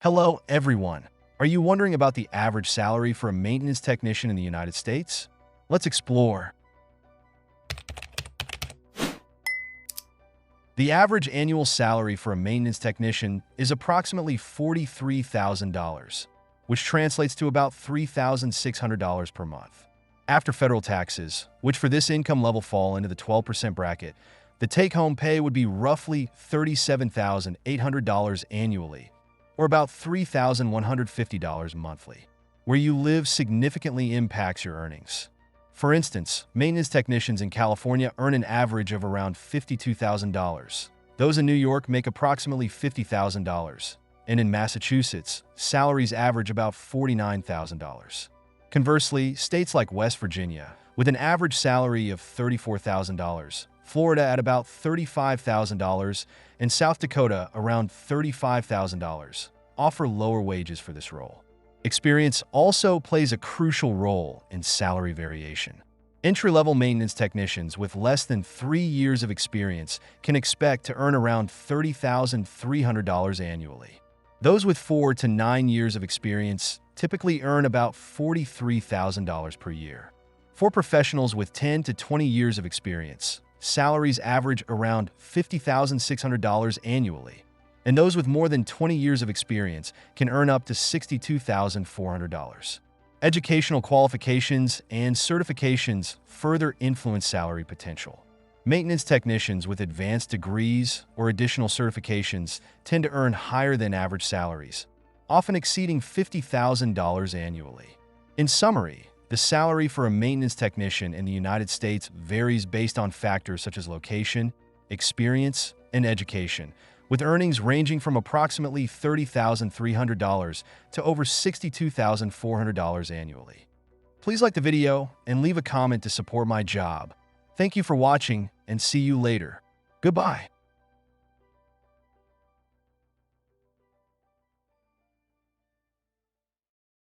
Hello, everyone. Are you wondering about the average salary for a maintenance technician in the United States? Let's explore. The average annual salary for a maintenance technician is approximately $43,000, which translates to about $3,600 per month. After federal taxes, which for this income level fall into the 12% bracket, the take-home pay would be roughly $37,800 annually, or about $3,150 monthly. Where you live significantly impacts your earnings. For instance, maintenance technicians in California earn an average of around $52,000. Those in New York make approximately $50,000. And in Massachusetts, salaries average about $49,000. Conversely, states like West Virginia, with an average salary of $34,000, Florida at about $35,000, and South Dakota around $35,000, offer lower wages for this role. Experience also plays a crucial role in salary variation. Entry-level maintenance technicians with less than 3 years of experience can expect to earn around $30,300 annually. Those with 4 to 9 years of experience typically earn about $43,000 per year. For professionals with 10 to 20 years of experience, salaries average around $50,600 annually, and those with more than 20 years of experience can earn up to $62,400. Educational qualifications and certifications further influence salary potential. Maintenance technicians with advanced degrees or additional certifications tend to earn higher than average salaries, often exceeding $50,000 annually. In summary, the salary for a maintenance technician in the United States varies based on factors such as location, experience, and education, with earnings ranging from approximately $30,300 to over $62,400 annually. Please like the video and leave a comment to support my job. Thank you for watching, and see you later. Goodbye.